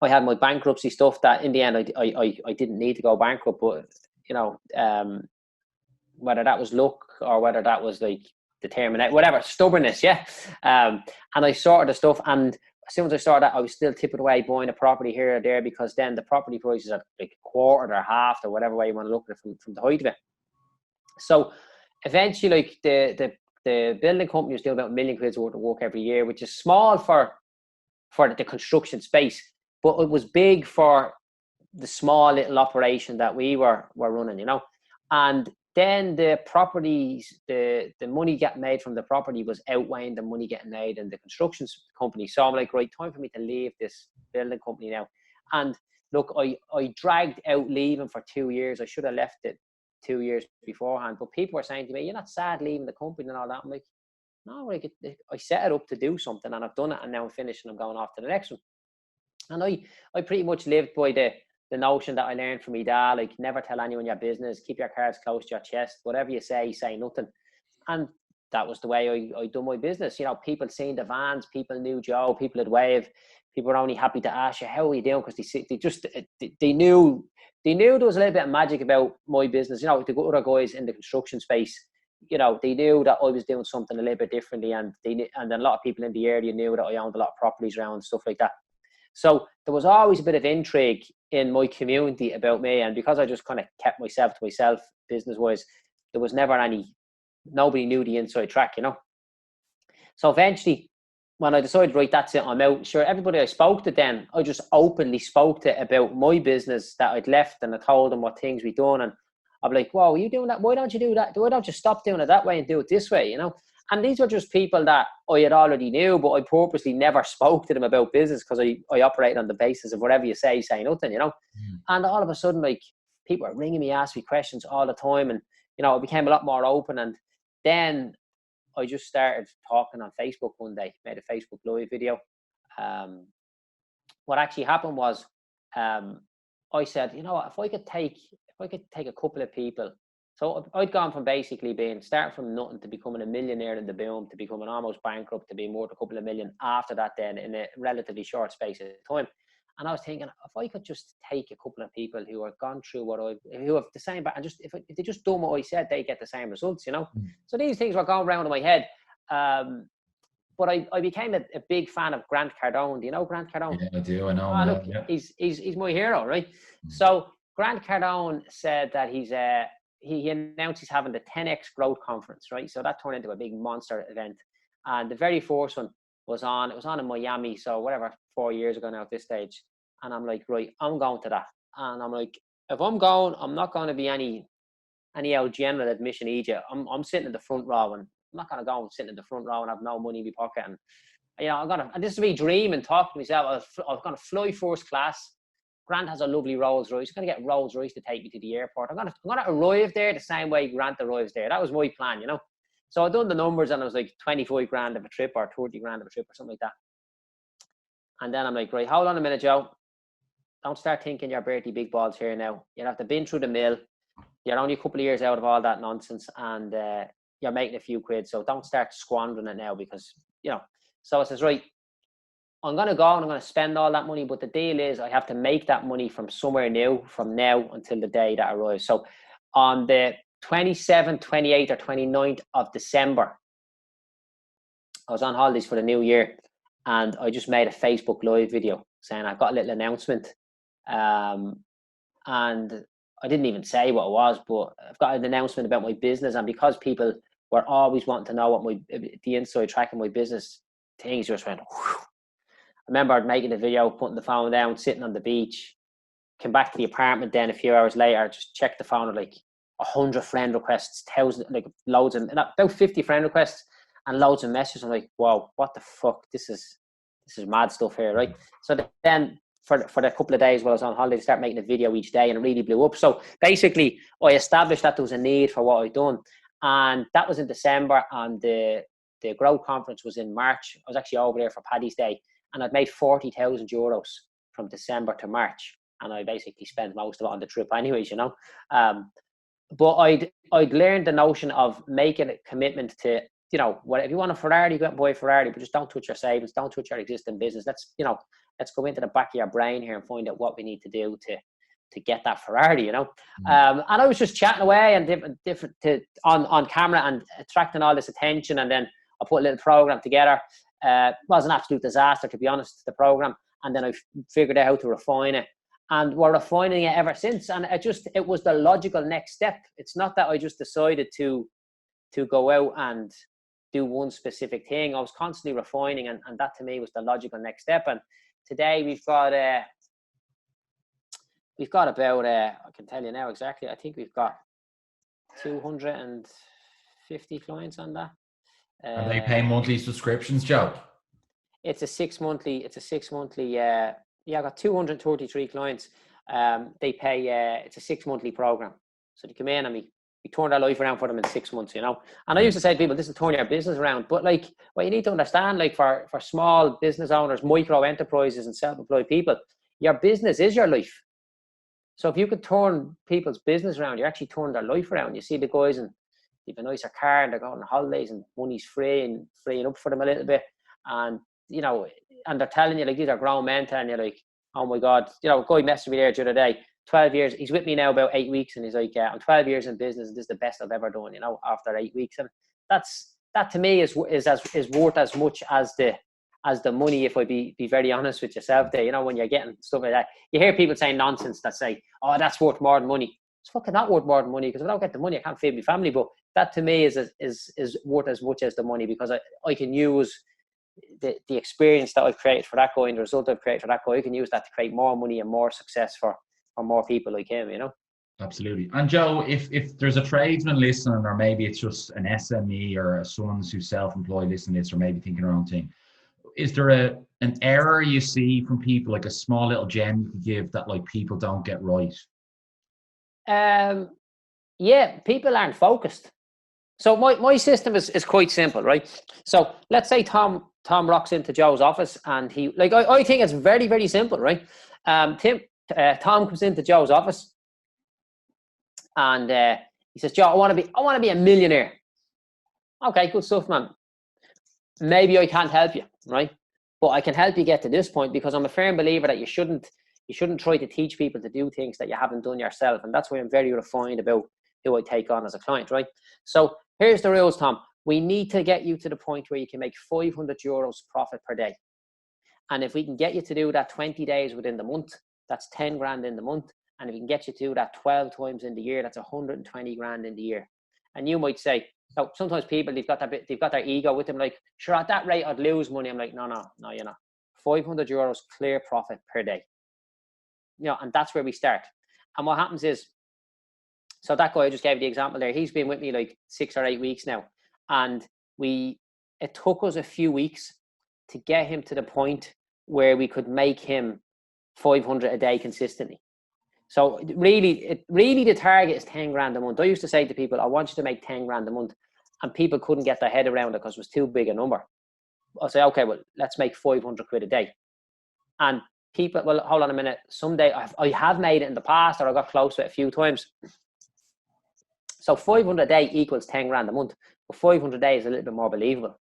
I had my bankruptcy stuff that in the end I didn't need to go bankrupt, but whether that was luck or whether that was like determination, whatever, stubbornness, yeah. And I sorted the stuff, and as soon as I started that, I was still tipping away buying a property here or there, because then the property prices are like a quarter or half or whatever way you want to look at it from the height of it. So eventually, like the building company was doing about £1 million worth of work every year, which is small for the construction space, but it was big for the small little operation that we were running, And then the properties, the money getting made from the property was outweighing the money getting made in the construction company. So I'm like, right, time for me to leave this building company now. And look, I dragged out leaving for 2 years. I should have left it 2 years beforehand. But people were saying to me, you're not sad leaving the company and all that. I'm like, no, like I set it up to do something, and I've done it, and now I'm finished and I'm going off to the next one. And I pretty much lived by the notion that I learned from my dad, like, never tell anyone your business, keep your cards close to your chest, whatever you say nothing. And that was the way I do my business. People seen the vans, people knew Joe, people had wave, people were only happy to ask you, how are you doing? Because they knew there was a little bit of magic about my business. The other guys in the construction space, they knew that I was doing something a little bit differently, and and a lot of people in the area knew that I owned a lot of properties around and stuff like that. So there was always a bit of intrigue in my community about me, and because I just kind of kept myself to myself business-wise, there was never nobody knew the inside track, So eventually, when I decided, right, that's it, I'm out, sure, everybody I spoke to then, I just openly spoke to about my business that I'd left, and I told them what things we'd done, and I'm like, whoa, are you doing that? Why don't you do that? Why don't you stop doing it that way and do it this way, And these were just people that I had already knew, but I purposely never spoke to them about business, because I operate on the basis of whatever you say nothing, And all of a sudden, like, people were ringing me, asking me questions all the time, and I became a lot more open. And then I just started talking on Facebook one day, made a Facebook Live video. What actually happened was, I said, if I could take a couple of people. So I'd gone from basically starting from nothing to becoming a millionaire in the boom, to becoming almost bankrupt, to being worth a couple of million after that, then in a relatively short space of time. And I was thinking, if I could just take a couple of people who are gone through who have the same, and just if they just done what I said, they get the same results, you know. So these things were going around in my head. But I became a big fan of Grant Cardone. Do you know Grant Cardone? Yeah, I do. I know him. Look, yeah. He's my hero, right? So Grant Cardone said that he announced he's having the 10x Growth Conference, right? So that turned into a big monster event. And the very first one was on in Miami, so whatever, 4 years ago now at this stage. And I'm like, right, I'm going to that. And I'm like, if I'm going, I'm not going to be any old general admission idiot. I'm sitting in the front row, and I'm not going to go and sit in the front row and have no money in my pocket. And, you know, and this is me dreaming, talking to myself. I'm going to fly first class. Grant has a lovely Rolls Royce. I'm going to get Rolls Royce to take me to the airport. I'm going to arrive there the same way Grant arrives there. That was my plan, you know. So I done the numbers, and it was like 25 grand of a trip or 30 grand of a trip or something like that. And then I'm like, right, hold on a minute, Joe. Don't start thinking you're Bertie Big Balls here now. You'll have to been through the mill. You're only a couple of years out of all that nonsense, and you're making a few quid. So don't start squandering it now, because, you know. So I says, right, I'm going to go and I'm going to spend all that money. But the deal is I have to make that money from somewhere new, from now until the day that arrives. So on the 27th, 28th or 29th of December, I was on holidays for the new year, and I just made a Facebook Live video saying I've got a little announcement. And I didn't even say what it was, but I've got an announcement about my business. And because people were always wanting to know what the inside track of my business, things just went, whew. I remember making a video, putting the phone down, sitting on the beach, came back to the apartment then a few hours later, just checked the phone, like 100 friend requests, loads of, about 50 friend requests and loads of messages. I'm like, wow, what the fuck? This is mad stuff here, right? So then for the couple of days while I was on holiday, I started making a video each day, and it really blew up. So basically I established that there was a need for what I'd done. And that was in December, and the Growth Conference was in March. I was actually over there for Paddy's Day, and I'd made 40,000 euros from December to March. And I basically spent most of it on the trip anyways, you know. But I'd learned the notion of making a commitment to, you know, what if you want a Ferrari, go out and buy a Ferrari, but just don't touch your savings, don't touch your existing business. Let's go into the back of your brain here and find out what we need to do to get that Ferrari, you know. And I was just chatting away and different on camera and attracting all this attention. And then I put a little program together. It was an absolute disaster, to be honest, the program. And then I figured out how to refine it. And we're refining it ever since. And it was the logical next step. It's not that I just decided to go out and do one specific thing. I was constantly refining, and that to me was the logical next step. And today we've got about I can tell you now exactly, I think we've got 250 clients on that. Are they paying monthly subscriptions, Joe? It's a six monthly. I got 233 clients. They pay. It's a 6 monthly program, so they come in and we turn their life around for them in 6 months, you know. And I used to say to people, this is turning your business around. But like, what you need to understand, like for small business owners, micro enterprises and self-employed people, your business is your life. So if you could turn people's business around, you actually turn their life around. You see the guys, and they've a nicer car, and they're going on holidays, and money's free and freeing up for them a little bit. And, you know, and they're telling you, like, these are grown men telling you, like, oh my God, you know, a guy messaged me there the other day, 12 years, he's with me now about 8 weeks, and he's like, yeah, I'm 12 years in business, and this is the best I've ever done, you know, after 8 weeks. And that to me is worth as much as the money, if I be very honest with yourself there. You know, when you're getting stuff like that, you hear people saying nonsense that say, oh, that's worth more than money. It's fucking not worth more than money, because if I don't get the money, I can't feed my family. But that to me is worth as much as the money, because I can use the experience that I've created for that guy and the result I've created for that guy. I can use that to create more money and more success for more people like him, you know. Absolutely. And Joe, if there's a tradesman listening, or maybe it's just an SME or someone who's self-employed listening to this, or maybe thinking their own thing, is there an error you see from people, like a small little gem you could give that like people don't get right? Yeah, people aren't focused. So my system is quite simple, right? So let's say Tom rocks into Joe's office, and he, like, I think it's very, very simple, right? Tom comes into Joe's office, and he says, Joe, I want to be a millionaire. Okay, good stuff, man. Maybe I can't help you, right? But I can help you get to this point, because I'm a firm believer that you shouldn't try to teach people to do things that you haven't done yourself. And that's why I'm very refined about who I take on as a client, right? So here's the rules, Tom. We need to get you to the point where you can make 500 euros profit per day. And if we can get you to do that 20 days within the month, that's 10 grand in the month. And if we can get you to do that 12 times in the year, that's 120 grand in the year. And you might say, so sometimes people, they've got their ego with them, like, sure, at that rate, I'd lose money. I'm like, no, you're not. 500 euros clear profit per day. And that's where we start. And what happens is, so that guy I just gave you the example there, he's been with me like 6 or 8 weeks now. And it took us a few weeks to get him to the point where we could make him 500 a day consistently. So really the target is 10 grand a month. I used to say to people, I want you to make 10 grand a month. And people couldn't get their head around it because it was too big a number. I'll say, okay, well, let's make 500 quid a day. And people, well, hold on a minute. Someday I have made it in the past, or I got close to it a few times. So 500 a day equals 10 grand a month. But 500 a day is a little bit more believable.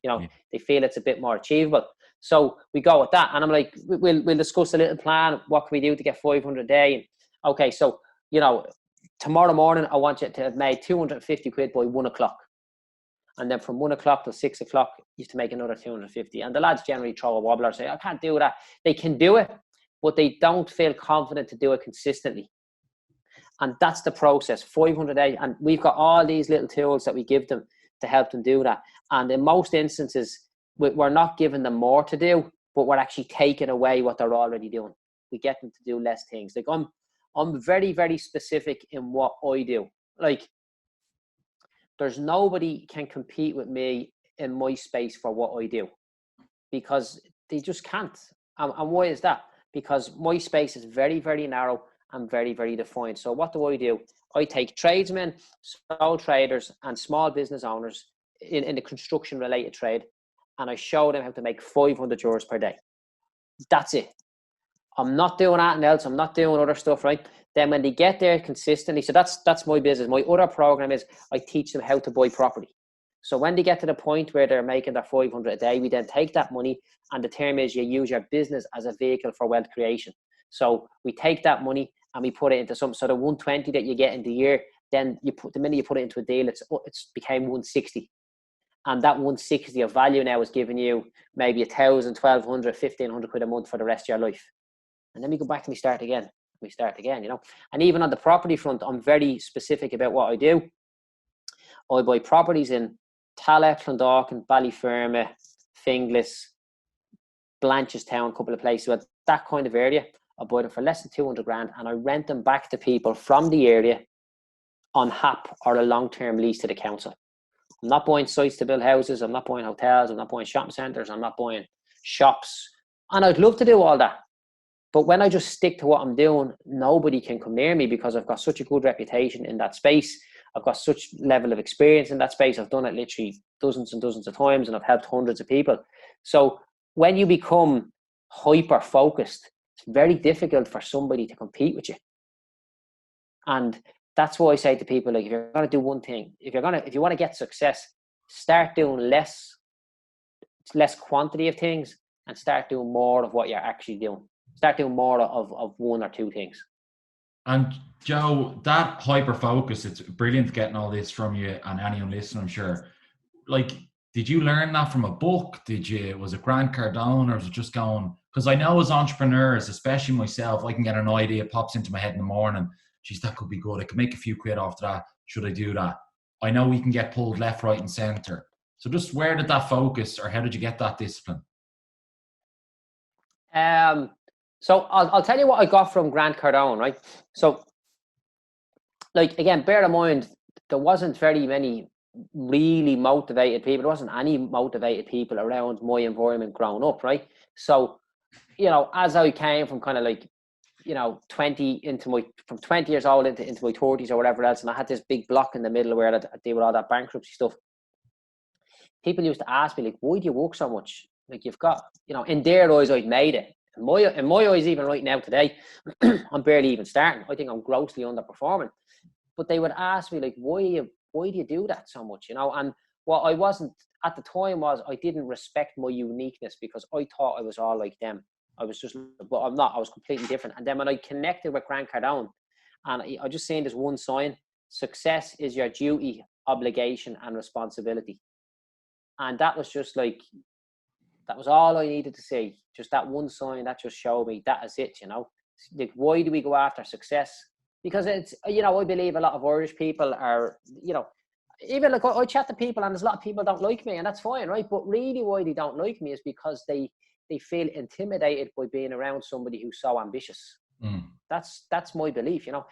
They feel it's a bit more achievable. So we go with that. And I'm like, we'll discuss a little plan. What can we do to get 500 a day? Okay, so, tomorrow morning, I want you to have made 250 quid by 1 o'clock. And then from 1 o'clock till 6 o'clock, you have to make another 250. And the lads generally throw a wobbler, say, I can't do that. They can do it, but they don't feel confident to do it consistently. And that's the process, 500 a day. And we've got all these little tools that we give them to help them do that. And in most instances, we're not giving them more to do, but we're actually taking away what they're already doing. We get them to do less things. Like I'm very, very specific in what I do. Like, there's nobody can compete with me in my space for what I do, because they just can't. And why is that? Because my space is very, very narrow and very, very defined. So what do? I take tradesmen, sole traders, and small business owners in the construction related trade, and I show them how to make 500 euros per day. That's it. I'm not doing anything else. I'm not doing other stuff, right? Then when they get there consistently, so that's my business. My other program is I teach them how to buy property. So when they get to the point where they're making their 500 a day, we then take that money, and the term is you use your business as a vehicle for wealth creation. So we take that money and we put it into something. So the 120 that you get in the year, then the minute you put it into a deal, it's became 160. And that 160 of value now is giving you maybe 1,000, 1,200, 1,500 quid a month for the rest of your life. And then we go back and we start again. And even on the property front, I'm very specific about what I do. I buy properties in Tallaght, Clondalkin, Ballyferma, Finglas, Blanchestown, a couple of places with that kind of area. I buy them for less than 200 grand, and I rent them back to people from the area on HAP or a long-term lease to the council. I'm not buying sites to build houses. I'm not buying hotels. I'm not buying shopping centres. I'm not buying shops. And I'd love to do all that. But when I just stick to what I'm doing, nobody can come near me, because I've got such a good reputation in that space. I've got such level of experience in that space. I've done it literally dozens and dozens of times, and I've helped hundreds of people. So when you become hyper focused, it's very difficult for somebody to compete with you. And that's why I say to people, like, if you're going to do one thing, if you want to get success, start doing less quantity of things and start doing more of what you're actually doing. Start doing more of one or two things. And Joe, that hyper focus, it's brilliant getting all this from you and anyone listening, I'm sure. Like, did you learn that from a book? Was it Grant Cardone, or was it just going? Because I know as entrepreneurs, especially myself, I can get an idea, pops into my head in the morning. Geez, that could be good. I could make a few quid off that. Should I do that? I know we can get pulled left, right, and center. So just where did that focus, or how did you get that discipline? So I'll tell you what I got from Grant Cardone, right? So, like, again, bear in mind, there wasn't very many really motivated people. There wasn't any motivated people around my environment growing up, right? So, as I came from kind of like, 20 from 20 years old into my 30s or whatever else, and I had this big block in the middle where I deal with all that bankruptcy stuff. People used to ask me, like, why do you work so much? Like, you've got, in their eyes, I'd made it. In my eyes, even right now today, I'm barely even starting. I think I'm grossly underperforming. But they would ask me, like, why do you do that so much? And what I wasn't at the time was I didn't respect my uniqueness because I thought I was all like them. I was just, but I'm not. I was completely different. And then when I connected with Grant Cardone, and I just seen this one sign: success is your duty, obligation, and responsibility. And that was just like, that was all I needed to see. Just that one sign that just showed me that is it, you know. Like, why do we go after success? Because it's, you know, I believe a lot of Irish people are, you know, even like I chat to people and there's a lot of people don't like me, and that's fine, right? But really why they don't like me is because they feel intimidated by being around somebody who's so ambitious. That's my belief, you know.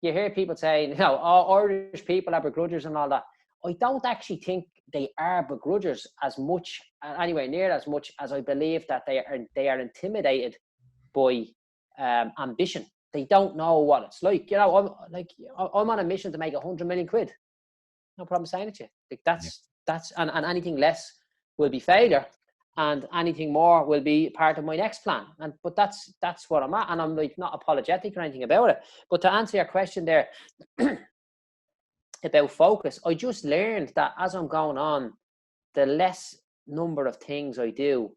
You hear people saying, you know, all Irish people are begrudgers and all that. I don't actually think they are begrudgers as much, anywhere near as much, as I believe that they are intimidated by ambition. They don't know what it's like. You know, I'm on a mission to make 100 million quid. No problem saying it to you. Like that's and anything less will be failure, and anything more will be part of my next plan. But that's what I'm at, and I'm like not apologetic or anything about it. But to answer your question there about focus, I just learned that as I'm going on, the less number of things I do,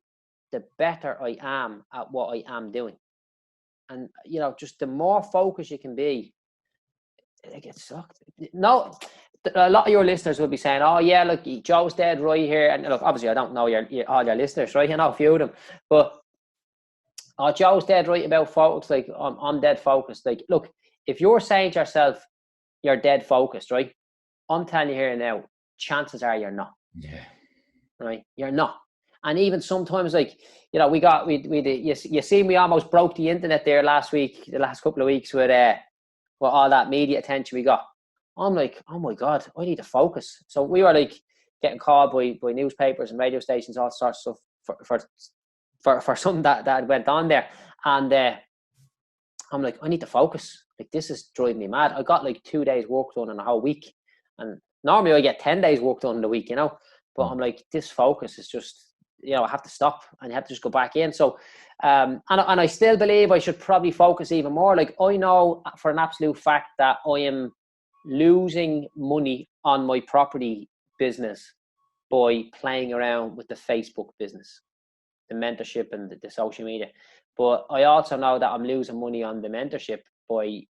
the better I am at what I am doing. And, you know, just the more focused you can be, it gets sucked. No, a lot of your listeners will be saying, oh, yeah, look, Joe's dead right here. And look, obviously, I don't know all your listeners, right? You know a few of them. But, oh, Joe's dead right about focus. Like, I'm dead focused. Like, look, if you're saying to yourself, you're dead focused, right? I'm telling you here now, chances are you're not. Yeah. Right? You're not. And even sometimes, like, you know, you see me almost broke the internet there the last couple of weeks with all that media attention we got. I'm like, oh my God, I need to focus. So we were like getting called by newspapers and radio stations, all sorts of stuff for something that went on there. And I'm like, I need to focus. Like, this is driving me mad. I got like 2 days work done in a whole week. And normally I get 10 days work done in a week, you know. But I'm like, this focus is just, you know, I have to stop and you have to just go back in. So, and I still believe I should probably focus even more. Like, I know for an absolute fact that I am losing money on my property business by playing around with the Facebook business, the mentorship and the social media. But I also know that I'm losing money on the mentorship by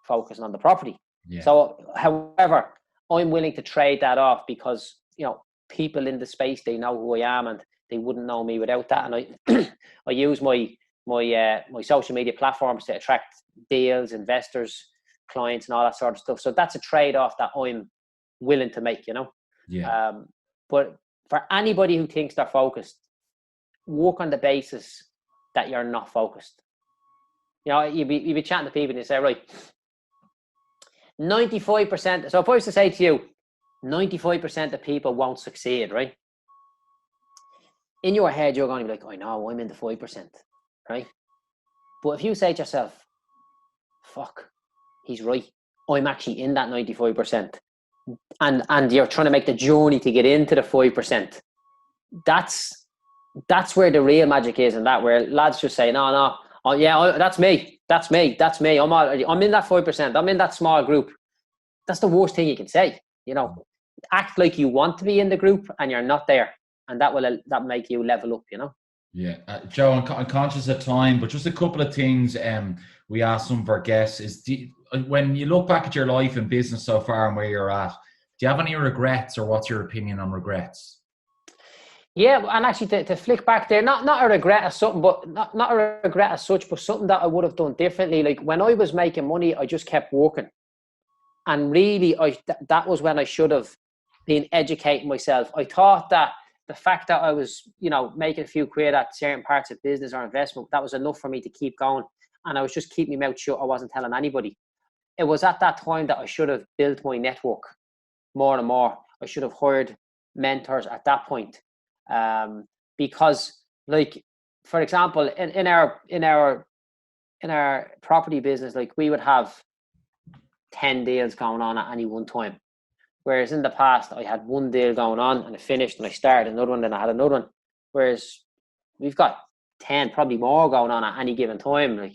focusing on the property. Yeah. So, however, I'm willing to trade that off because, you know, people in the space, they know who I am and they wouldn't know me without that. And I use my social media platforms to attract deals, investors, clients, and all that sort of stuff. So that's a trade-off that I'm willing to make, you know. Yeah. But for anybody who thinks they're focused, work on the basis that you're not focused. You know, you be chatting to people and you say, right, 95%. So if I was to say to you, 95% of people won't succeed, right? In your head, you're going to be like, I know, I'm in the 5%, right? But if you say to yourself, fuck, he's right, I'm actually in that 95%, and you're trying to make the journey to get into the 5%, that's where the real magic is, and that where lads just say, no, oh yeah, that's me, I'm in that 5%, I'm in that small group. That's the worst thing you can say, you know. Act like you want to be in the group and you're not there, and that make you level up, you know. Yeah. Joe, I'm conscious of time, but just a couple of things we asked some of our guests is, when you look back at your life and business so far and where you're at, do you have any regrets, or what's your opinion on regrets? Yeah, and actually to flick back there, not a regret as something, but not a regret as such, but something that I would have done differently. Like, when I was making money, I just kept working, and really that was when I should have been educating myself. I thought that the fact that I was, you know, making a few quid at certain parts of business or investment, that was enough for me to keep going. And I was just keeping my mouth shut. I wasn't telling anybody. It was at that time that I should have built my network more and more. I should have hired mentors at that point. Because, like, for example, in our property business, like, we would have 10 deals going on at any one time. Whereas in the past, I had one deal going on and it finished, and I started another one, then I had another one. Whereas we've got 10, probably more going on at any given time, like,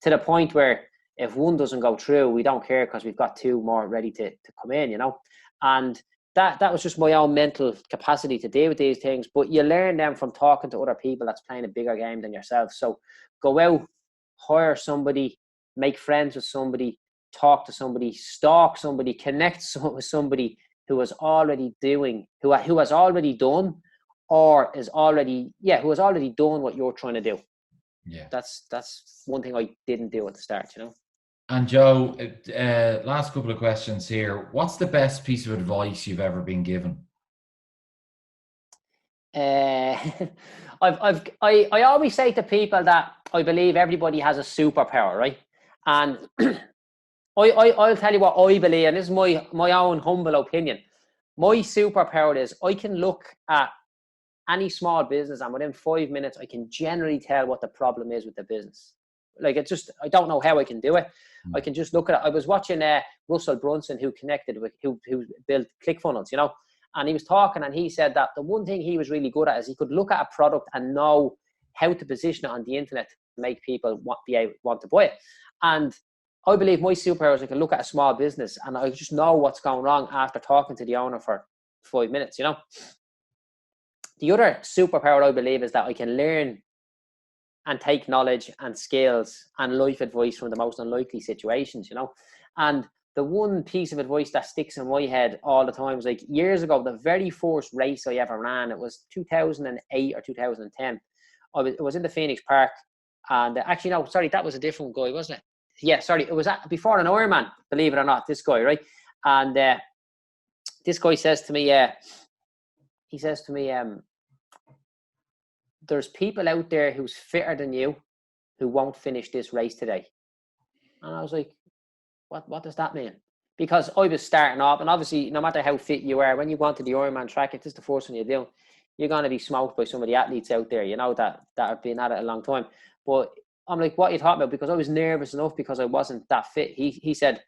to the point where if one doesn't go through, we don't care because we've got two more ready to come in, you know. And that was just my own mental capacity to deal with these things. But you learn them from talking to other people that's playing a bigger game than yourself. So go out, hire somebody, make friends with somebody, talk to somebody, stalk somebody, connect with somebody who is already doing, who has already done, or is already, who has already done what you're trying to do. Yeah. That's one thing I didn't do at the start, you know. And Joe, last couple of questions here. What's the best piece of advice you've ever been given? I always say to people that I believe everybody has a superpower, right? And I'll tell you what I believe, and this is my own humble opinion. My superpower is I can look at any small business, and within 5 minutes, I can generally tell what the problem is with the business. Like, it's just, I don't know how I can do it. I can just look at it. I was watching Russell Brunson, who built ClickFunnels, you know, and he was talking, and he said that the one thing he was really good at is he could look at a product and know how to position it on the internet to make people want to buy it. And I believe my superpower is I can look at a small business and I just know what's going wrong after talking to the owner for 5 minutes, you know. The other superpower I believe is that I can learn and take knowledge and skills and life advice from the most unlikely situations, you know. And the one piece of advice that sticks in my head all the time is, like, years ago, the very first race I ever ran, it was 2008 or 2010. It was in the Phoenix Park. And actually, no, sorry, that was a different guy, wasn't it? Yeah, sorry, it was before an Ironman, believe it or not, this guy, right? And this guy says to me, there's people out there who's fitter than you who won't finish this race today. And I was like, what does that mean? Because I was starting off, and obviously, no matter how fit you are, when you go onto the Ironman track, if this is the first one you do, you're going to be smoked by some of the athletes out there, you know, that have been at it a long time. But I'm like, what are you talking about? Because I was nervous enough because I wasn't that fit. He said,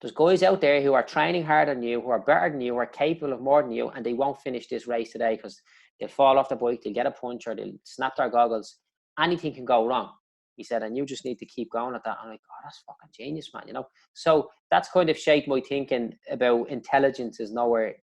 there's guys out there who are training harder than you, who are better than you, who are capable of more than you, and they won't finish this race today because they'll fall off the bike, they'll get a punch, or they'll snap their goggles. Anything can go wrong. He said, and you just need to keep going at that. I'm like, oh, that's fucking genius, man, you know? So that's kind of shaped my thinking about intelligence is nowhere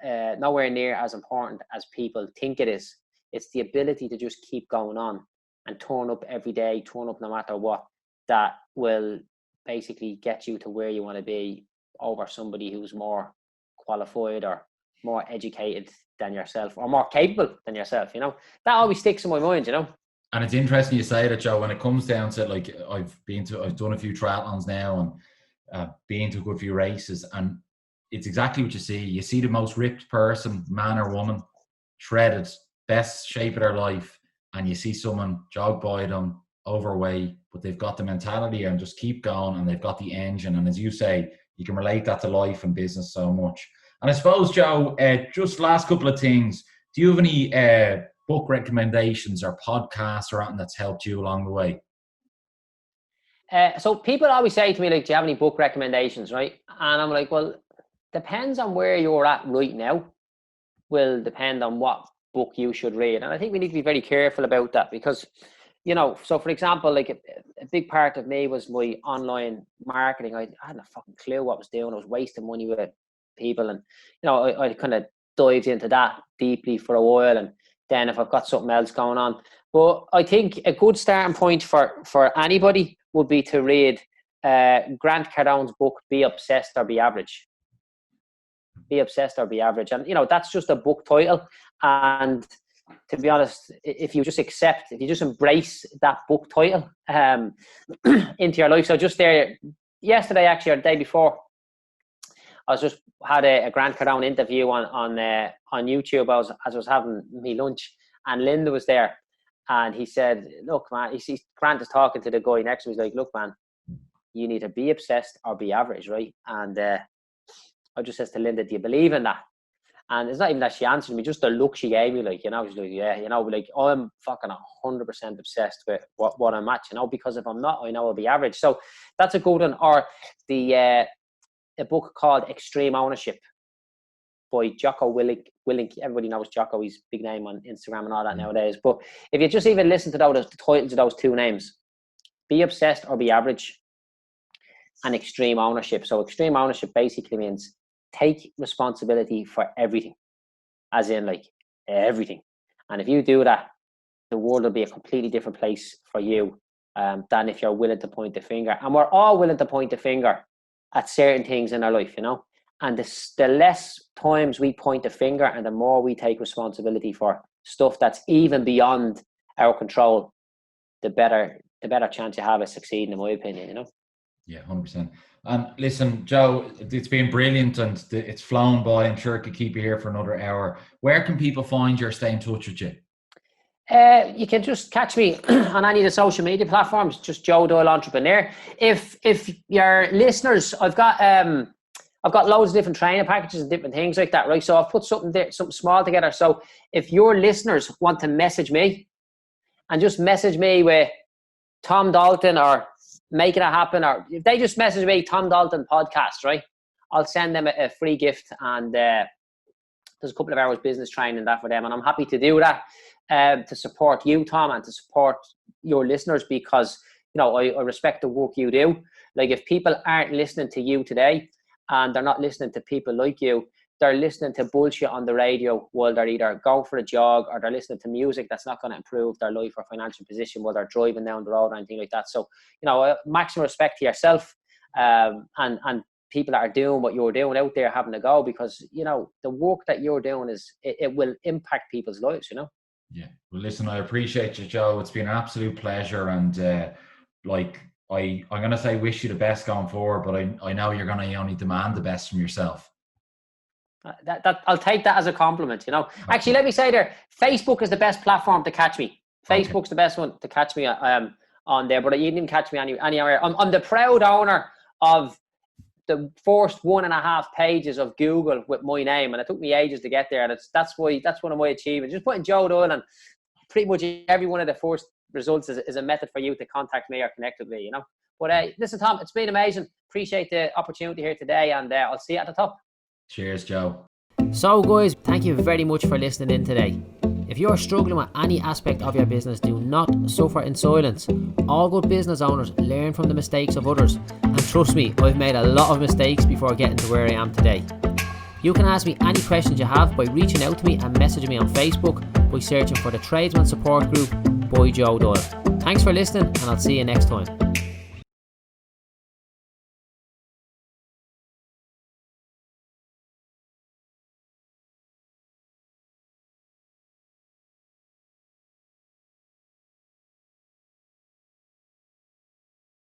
near as important as people think it is. It's the ability to just keep going on and turn up every day, turn up no matter what, that will basically get you to where you want to be over somebody who's more qualified or more educated than yourself or more capable than yourself, you know. That always sticks in my mind, you know. And it's interesting you say that, Joe, when it comes down to, like, I've done a few triathlons now and been to a good few races, and it's exactly what you see. You see the most ripped person, man or woman, shredded, best shape of their life, and you see someone jog by them, overweight, but they've got the mentality and just keep going, and they've got the engine. And as you say, you can relate that to life and business so much. And I suppose, Joe, just last couple of things. Do you have any book recommendations or podcasts or anything that's helped you along the way? So people always say to me, like, do you have any book recommendations, right? And I'm like, well, depends on where you're at right now, will depend on what book you should read. And I think we need to be very careful about that because, you know, so for example, like a big part of me was my online marketing. I hadn't a fucking clue what I was doing. I was wasting money with people. And, you know, I kind of dived into that deeply for a while. And then if I've got something else going on. But I think a good starting point for anybody would be to read Grant Cardone's book, Be Obsessed or Be Average. Be Obsessed or Be Average. And, you know, that's just a book title. And to be honest, if you just embrace that book title into your life. So just there, yesterday actually, or the day before, I had a Grant Cardone interview on YouTube. I was having me lunch, and Linda was there, and he said, "Look, man," Grant is talking to the guy next to me. He's like, "Look, man, you need to be obsessed or be average, right?" And I just says to Linda, "Do you believe in that?" And it's not even that she answered me, just the look she gave me, like, you know, she's like, "Yeah, you know, like, I'm fucking 100% obsessed with what I'm at, you know, because if I'm not, I know I'll be average." So that's a good one. Or a book called Extreme Ownership by Jocko Willink. Everybody knows Jocko. He's a big name on Instagram and all that nowadays. But if you just even listen to the titles of those two names, Be Obsessed or Be Average, and extreme ownership. So extreme ownership basically means take responsibility for everything, as in like everything. And if you do that, the world will be a completely different place for you than if you're willing to point the finger. And we're all willing to point the finger at certain things in our life, you know. And the less times we point the finger and the more we take responsibility for stuff that's even beyond our control, the better chance you have of succeeding, in my opinion, you know. Yeah, 100%. And listen, Joe, it's been brilliant and it's flown by. I'm sure it could keep you here for another hour. Where can people find you or stay in touch with you? You can just catch me on any of the social media platforms, just Joe Doyle Entrepreneur. If your listeners, I've got loads of different training packages and different things like that, right? So I've put something small together. So if your listeners want to message me, and just message me with Tom Dalton or Making It Happen, or if they just message me Tom Dalton podcast, right, I'll send them a free gift, and there's a couple of hours business training that for them, and I'm happy to do that to support you, Tom, and to support your listeners, because you know I respect the work you do. Like, if people aren't listening to you today and they're not listening to people like you, they're listening to bullshit on the radio while they're either going for a jog, or they're listening to music that's not going to improve their life or financial position while they're driving down the road or anything like that. So, you know, maximum respect to yourself and people that are doing what you're doing out there, having a go, because, you know, the work that you're doing it will impact people's lives, you know? Yeah. Well, listen, I appreciate you, Joe. It's been an absolute pleasure. And I'm going to say wish you the best going forward, but I know you're going to only demand the best from yourself. That I'll take that as a compliment, you know. Actually, let me say there, Facebook is the best platform to catch me. Facebook's the best one to catch me on there, but you didn't catch me anywhere. I'm the proud owner of the first 1.5 pages of Google with my name, and it took me ages to get there. And that's one of my achievements. Just putting Joe Doyle, and pretty much every one of the first results is a method for you to contact me or connect with me, you know. But listen, Tom, it's been amazing. Appreciate the opportunity here today, and I'll see you at the top. Cheers, Joe. So guys, thank you very much for listening in today. If you're struggling with any aspect of your business, do not suffer in silence. All good business owners learn from the mistakes of others. And trust me, I've made a lot of mistakes before getting to where I am today. You can ask me any questions you have by reaching out to me and messaging me on Facebook by searching for the Tradesman Support Group by Joe Doyle. Thanks for listening, and I'll see you next time.